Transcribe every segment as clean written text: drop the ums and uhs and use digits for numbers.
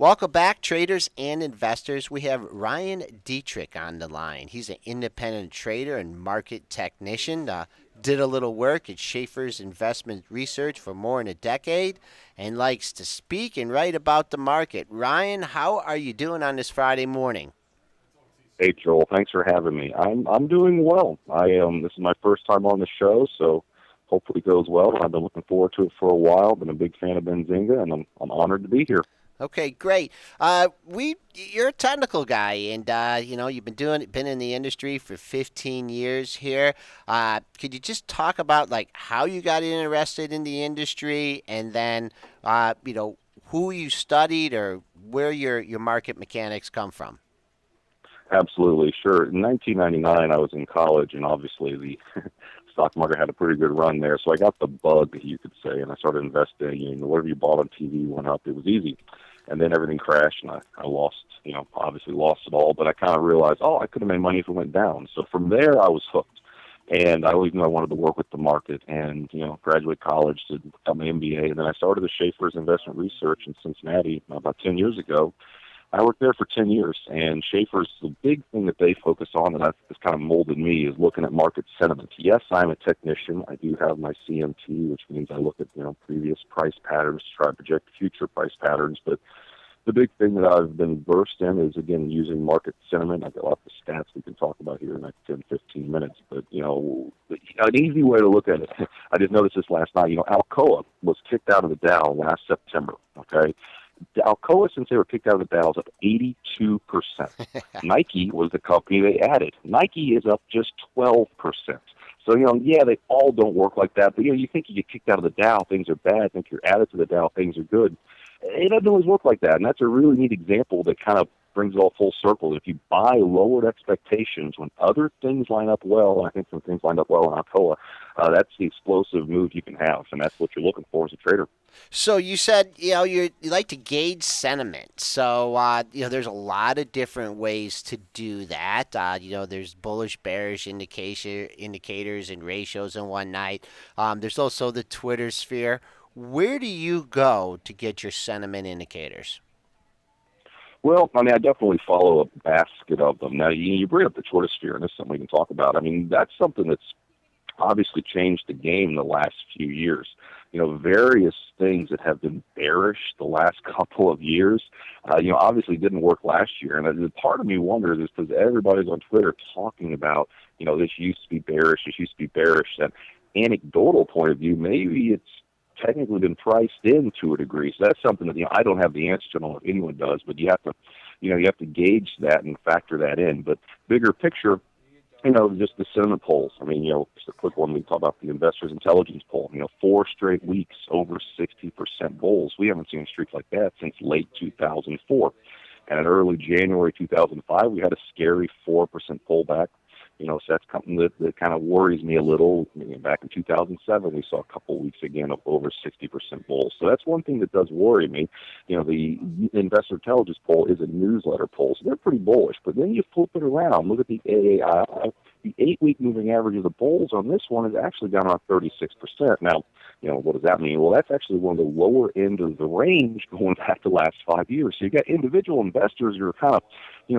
Welcome back, traders and investors. We have Ryan Detrick on the line. He's an independent trader and market technician. Did a little work at Schaeffer's investment research for more than a decade and likes to speak and write about the market. Ryan, how are you doing on this Friday morning? Hey Joel, thanks for having me. I'm doing well. This is my first time on the show, so hopefully it goes well. I've been looking forward to it for a while. Been a big fan of Benzinga, and I'm honored to be here. Okay, great. You're a technical guy, and you've been in the industry for 15 years here. Could you just talk about like how you got interested in the industry, and then who you studied or where your market mechanics come from? Absolutely, sure. In 1999, I was in college, and obviously the stock market had a pretty good run there. So I got the bug, you could say, and I started investing. Whatever you bought on TV went up. It was easy. And then everything crashed, and I lost, obviously lost it all. But I kind of realized, I could have made money if it went down. So from there, I was hooked. And I always knew I wanted to work with the market and, graduate college to become my MBA. And then I started the Schaeffer's Investment Research in Cincinnati about 10 years ago. I worked there for 10 years, and Schaeffer's, the big thing that they focus on that has kind of molded me is looking at market sentiment. Yes, I'm a technician. I do have my CMT, which means I look at, previous price patterns to try to project future price patterns. But the big thing that I've been versed in is, again, using market sentiment. I've got lots of stats we can talk about here in the next 10, 15 minutes. But, an easy way to look at it, I just noticed this last night. Alcoa was kicked out of the Dow last September, okay? Alcoa, since they were kicked out of the Dow, is up 82%. Nike was the company they added. Nike is up just 12%. So, they all don't work like that. But, you think you get kicked out of the Dow, things are bad. I think you're added to the Dow, things are good. It doesn't always work like that. And that's a really neat example that kind of brings it all full circle. If you buy lowered expectations when other things line up well, I think some things lined up well in Alcoa, that's the explosive move you can have. And that's what you're looking for as a trader. So you said you like to gauge sentiment. So there's a lot of different ways to do that. There's bullish, bearish indicators and ratios and whatnot. There's also the Twitter sphere. Where do you go to get your sentiment indicators? Well, I definitely follow a basket of them. Now, you bring up the Twitter sphere, and this is something we can talk about. That's something that's obviously changed the game the last few years. Various things that have been bearish the last couple of years, obviously didn't work last year. And part of me wonders is because everybody's on Twitter talking about, this used to be bearish, this used to be bearish. That anecdotal point of view, maybe it's technically been priced in to a degree. So that's something that, I don't have the answer to. I don't know if anyone does, but you have to gauge that and factor that in. But bigger picture, just the sentiment polls. Just a quick one. We talk about the Investors Intelligence poll. 4 straight weeks over 60% bulls. We haven't seen a streak like that since late 2004. And in early January 2005, we had a scary 4% pullback. So that's something that kind of worries me a little. Back in 2007, we saw a couple of weeks again of over 60% bulls. So that's one thing that does worry me. The Investor Intelligence poll is a newsletter poll, so they're pretty bullish. But then you flip it around. Look at the AAI. The 8-week moving average of the bulls on this one is actually down around 36%. Now, what does that mean? Well, that's actually one of the lower end of the range going back to the last 5 years. So you got individual investors who are kind of,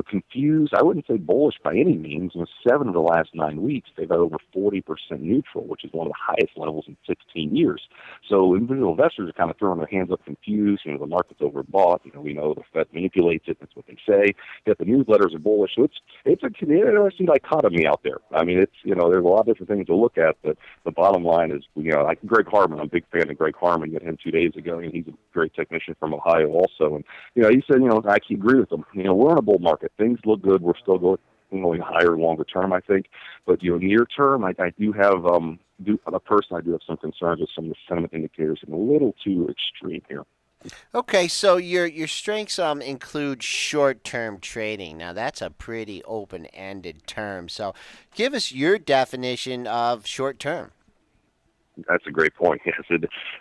confused. I wouldn't say bullish by any means. 7 of the last 9 weeks, they've had over 40% neutral, which is one of the highest levels in 16 years. So individual investors are kind of throwing their hands up confused. The market's overbought. We know the Fed manipulates it. That's what they say. Yet the newsletters are bullish. So it's an interesting dichotomy out there. There's a lot of different things to look at, but the bottom line is, like Greg Harmon. I'm a big fan of Greg Harmon. Met him 2 days ago, and he's a great technician from Ohio also. And, he said, I actually agree with him. We're in a bull market. Things look good. We're still going higher longer term, I think. But, near term, I do have, I do have some concerns with some of the sentiment indicators and a little too extreme here. Okay, so your strengths include short-term trading. Now that's a pretty open-ended term. So give us your definition of short-term. That's a great point. Yes,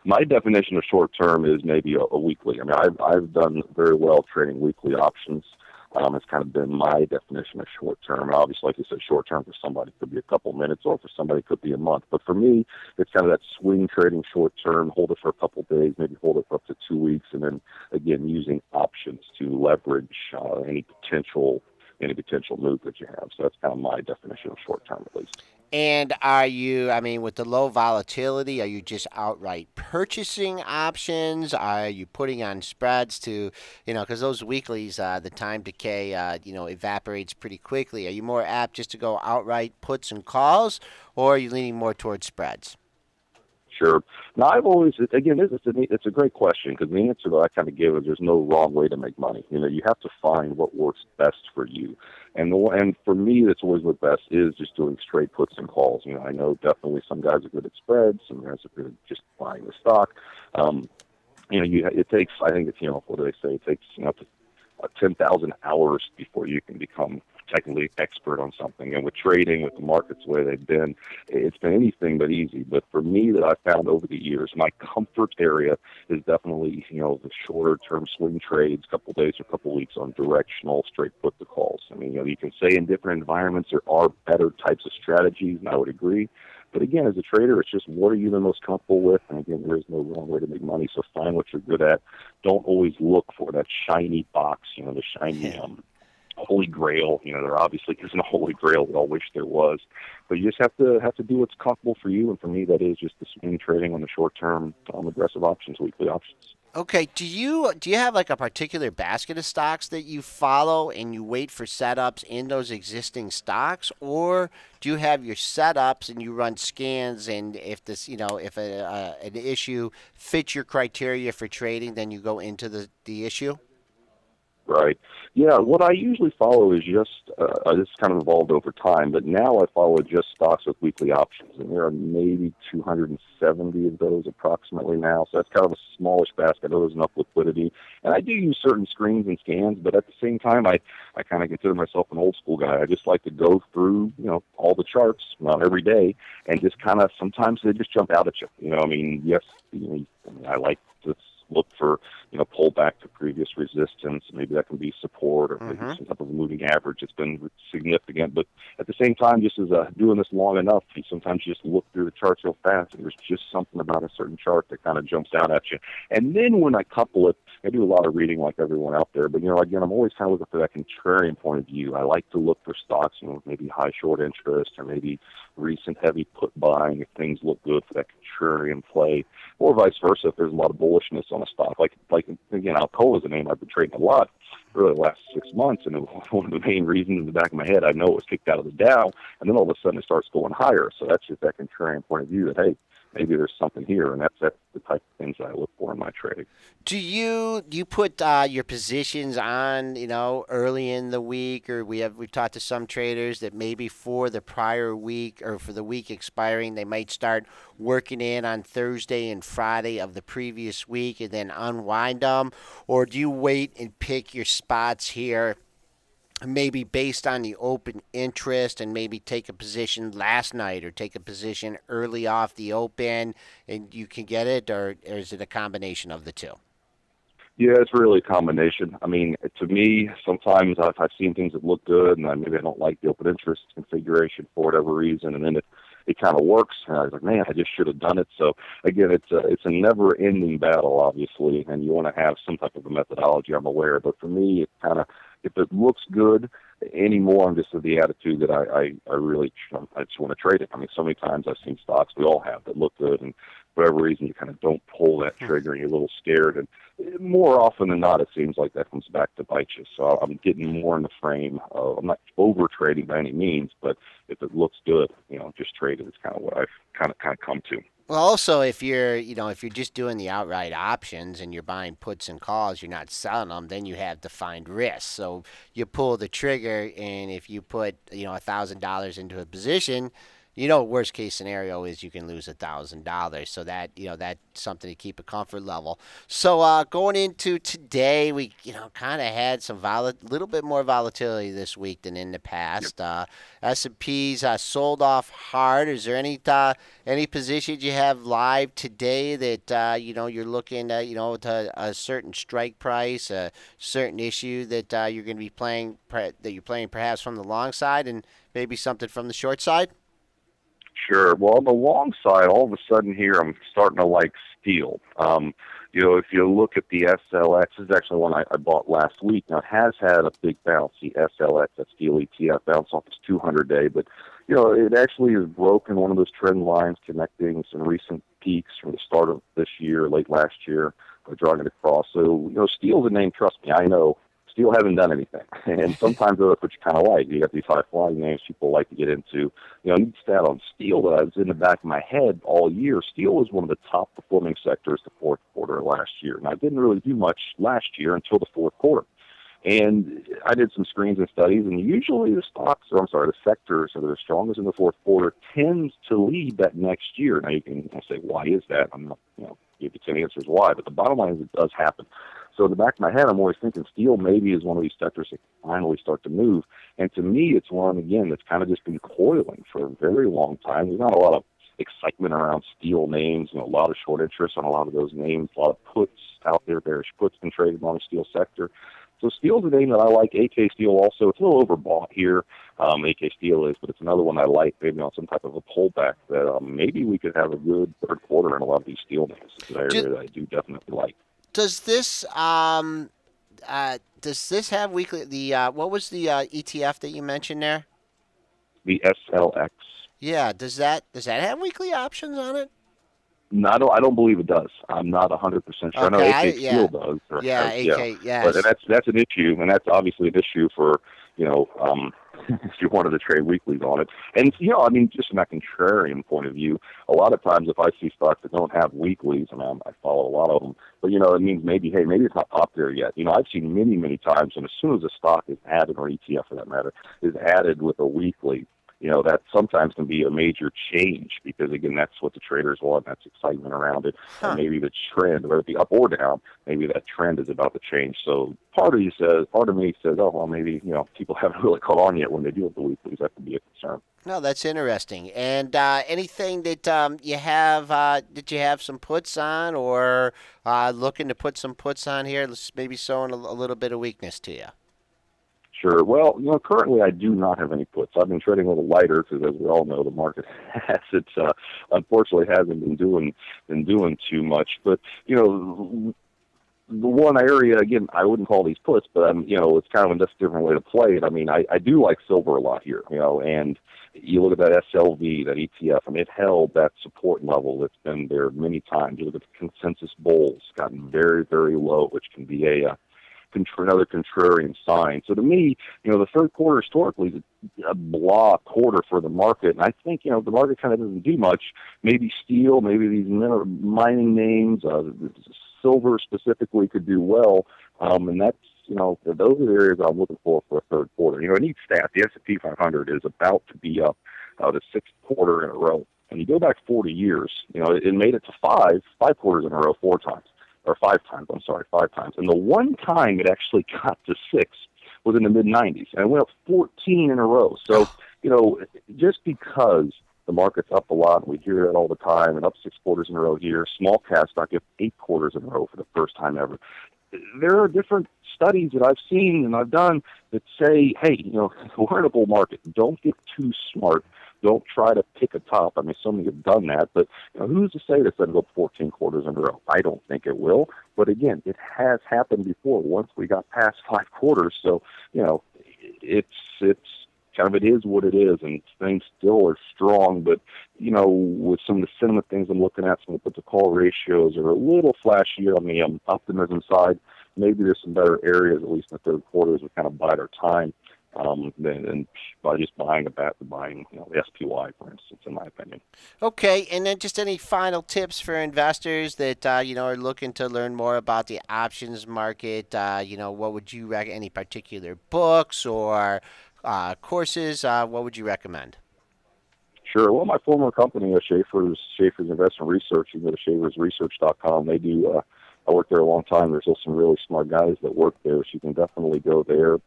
my definition of short term is maybe a weekly. I've done very well trading weekly options. It's kind of been my definition of short term. And obviously, like you said, short term for somebody could be a couple minutes, or for somebody it could be a month. But for me, it's kind of that swing trading short term, hold it for a couple days, maybe hold it for up to 2 weeks, and then again using options to leverage any potential move that you have. So that's kind of my definition of short term, at least. And are you, I mean, with the low volatility, are you just outright purchasing options? Are you putting on spreads to, because those weeklies, the time decay, evaporates pretty quickly. Are you more apt just to go outright puts and calls, or are you leaning more towards spreads? Sure. Now, I've always, again, it's a great question, because the answer that I kind of give is there's no wrong way to make money. You have to find what works best for you. And for me, that's always what best is just doing straight puts and calls. I know definitely some guys are good at spreads, some guys are good at just buying the stock. It takes, I think it's, what do they say? It takes, up to 10,000 hours before you can become technically expert on something. And with trading, with the markets the way they've been, it's been anything but easy. But for me, that I've found over the years, my comfort area is definitely, the shorter term swing trades, couple days or couple weeks on directional straight put the calls. I mean, you can say in different environments there are better types of strategies, and I would agree. But again, as a trader, it's just what are you the most comfortable with? And again, there is no wrong way to make money, so find what you're good at. Don't always look for that shiny box, the shiny holy grail. There obviously isn't a holy grail. We all wish there was, but you just have to do what's comfortable for you. And for me, that is just the swing trading on the short term, aggressive options, weekly options. Okay, do you have like a particular basket of stocks that you follow and you wait for setups in those existing stocks, or do you have your setups and you run scans, and if if an issue fits your criteria for trading, then you go into the issue? Right. Yeah, what I usually follow is just, this kind of evolved over time, but now I follow just stocks with weekly options, and there are maybe 270 of those approximately now, so that's kind of a smallish basket. I know there's enough liquidity, and I do use certain screens and scans, but at the same time, I kind of consider myself an old school guy. I just like to go through, all the charts, not every day, and just kind of, sometimes they just jump out at you. I mean, yes, I like to look for, pull back to previous resistance. Maybe that can be support, or maybe Mm-hmm. some type of moving average that's been significant. But at the same time, just as doing this long enough, you sometimes just look through the charts real fast, and there's just something about a certain chart that kind of jumps out at you. And then when I couple it, I do a lot of reading like everyone out there, but again, I'm always kind of looking for that contrarian point of view. I like to look for stocks, maybe high short interest, or maybe recent heavy put buying if things look good for that contrarian play, or vice versa if there's a lot of bullishness on a stock. Like again, Alcoa is a name I've been trading a lot really the last 6 months, and it was one of the main reasons in the back of my head. I know it was kicked out of the Dow, and then all of a sudden it starts going higher. So that's just that contrarian point of view that, hey, maybe there's something here, and that's the type of things that I look for in my trading. Do you put your positions on early in the week, or we've talked to some traders that maybe for the prior week or for the week expiring, they might start working in on Thursday and Friday of the previous week and then unwind them, or do you wait and pick your spots here? Maybe based on the open interest, and maybe take a position last night or take a position early off the open and you can get it, or is it a combination of the two? Yeah, it's really a combination. I mean, to me, sometimes I've seen things that look good, and maybe I don't like the open interest configuration for whatever reason, and then it kind of works. And I was like, man, I just should have done it. So again, it's a never-ending battle, obviously, and you want to have some type of a methodology. I'm aware, but for me, it kind of, if it looks good anymore, I'm just of the attitude that I really I just want to trade it. I mean, so many times I've seen stocks we all have that look good, and for whatever reason you kind of don't pull that trigger, and you're a little scared. And more often than not, it seems like that comes back to bite you. So I'm getting more in the frame of, I'm not over trading by any means, but if it looks good, just trade it. It's kind of what I've kind of come to. Well, also, if you're just doing the outright options and you're buying puts and calls, you're not selling them, then you have defined risk. So you pull the trigger, and if you put $1,000 into a position, worst case scenario is you can lose $1,000. So that, that's something to keep a comfort level. So going into today, we, kind of had some little bit more volatility this week than in the past. S&P's sold off hard. Is there any positions you have live today that you're looking at, to a certain strike price, a certain issue that you're going to be playing that you're playing perhaps from the long side and maybe something from the short side? Sure. Well, on the long side, all of a sudden here, I'm starting to like steel. If you look at the SLX, this is actually one I bought last week. Now, it has had a big bounce, the SLX, that steel ETF, bounce off its 200-day. But, it actually has broken one of those trend lines connecting some recent peaks from the start of this year, late last year, drawing it across. So, steel's a name, trust me, I know. Steel hasn't done anything. And sometimes that's what you kind of like. You got these high-flying names people like to get into. Neat stat on steel that was in the back of my head all year. Steel was one of the top-performing sectors the fourth quarter last year. Now, it didn't really do much last year until the fourth quarter. And I did some screens and studies, and usually the sectors that are the strongest in the fourth quarter tends to lead that next year. Now, you can say, why is that? I'm not, give you 10 answers why, but the bottom line is it does happen. So in the back of my head, I'm always thinking steel maybe is one of these sectors that finally start to move. And to me, it's one, again, that's kind of just been coiling for a very long time. There's not a lot of excitement around steel names, a lot of short interest on a lot of those names, a lot of puts out there, bearish puts been traded on the steel sector. So steel's a name that I like. AK Steel also, it's a little overbought here. AK Steel is, but it's another one I like, maybe on some type of a pullback that maybe we could have a good third quarter in a lot of these steel names. It's an area that I do definitely like. Does this have weekly what was the ETF that you mentioned there? The SLX. Yeah, does that have weekly options on it? No, I don't believe it does. I'm not 100% sure. I know Okay, AK yeah. Steel does, or Yeah, has, yeah. AK, But yes. that's an issue, and that's obviously an issue for if you wanted to trade weeklies on it. And just from that contrarian point of view, a lot of times if I see stocks that don't have weeklies, I follow a lot of them, but it means maybe it's not up there yet. I've seen many times, and as soon as a stock is added, or ETF for that matter, is added with a weekly, that sometimes can be a major change because, again, that's what the traders want. That's excitement around it. And Huh. maybe the trend, whether it be up or down, maybe that trend is about to change. So part of me says, oh, well, maybe, people haven't really caught on yet when they deal with the weeklies. That could be a concern. No, that's interesting. And anything that you have did you have some puts on or looking to put some puts on here? Maybe showing a little bit of weakness to you. Sure. Well, currently I do not have any puts. I've been trading a little lighter because, as we all know, the market unfortunately hasn't been doing too much. But the one area, again, I wouldn't call these puts, but it's kind of a just different way to play it. I do like silver a lot here, and you look at that SLV, that ETF, it held that support level that's been there many times. You look at the consensus bulls, gotten very, very low, which can be another contrarian sign. So to me, the third quarter historically is a blah quarter for the market. And I think, the market kind of doesn't do much. Maybe steel, maybe these mining names, silver specifically could do well. And that's, those are the areas I'm looking for a third quarter. A neat stat, the S&P 500 is about to be up the sixth quarter in a row. And you go back 40 years, it made it to five quarters in a row, five times. And the one time it actually got to six was in the mid-90s, and it went up 14 in a row. So, just because the market's up a lot, and we hear that all the time, and up six quarters in a row here, small cap stock up 8 quarters in a row for the first time ever. There are different studies that I've seen and I've done that say, hey, we're in a bull market. Don't get too smart. Don't try to pick a top. So many have done that, but who's to say that's going to go up 14 quarters in a row? I don't think it will. But again, it has happened before once we got past 5 quarters. So, it's kind of, it is what it is, and things still are strong. But, with some of the sentiment things I'm looking at, some of the call ratios are a little flashy on the optimism side. Maybe there's some better areas, at least in the third quarter, as we kind of bide our time. And by just buying the SPY, for instance, in my opinion. Okay, and then just any final tips for investors that are looking to learn more about the options market. What would you recommend? Any particular books or courses? What would you recommend? Sure. Well, my former company, Schaeffer's Investment Research, you can go to schaefersresearch.com. They do. I worked there a long time. There's still some really smart guys that work there, so you can definitely go there.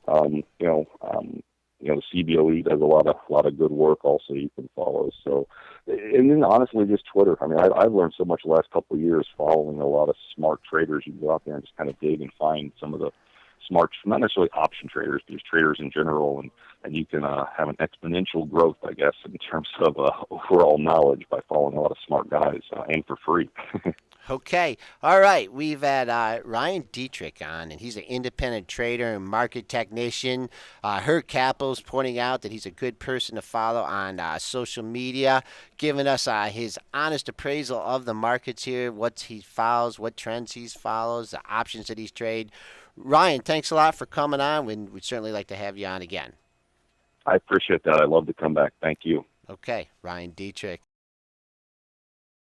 Um, you know, um, the CBOE does a lot of good work. Also, you can follow. So, and then honestly, just Twitter. I mean, I've learned so much the last couple of years following a lot of smart traders. You can go out there and just kind of dig and find some of the smart, not necessarily option traders, but just traders in general, and you can have an exponential growth, I guess, in terms of overall knowledge by following a lot of smart guys and for free. Okay. All right. We've had Ryan Detrick on, and he's an independent trader and market technician. Her Capital's pointing out that he's a good person to follow on social media, giving us his honest appraisal of the markets here, what he follows, what trends he follows, the options that he's trade. Ryan, thanks a lot for coming on. We'd certainly like to have you on again. I appreciate that. I love to come back. Thank you. Okay. Ryan Detrick.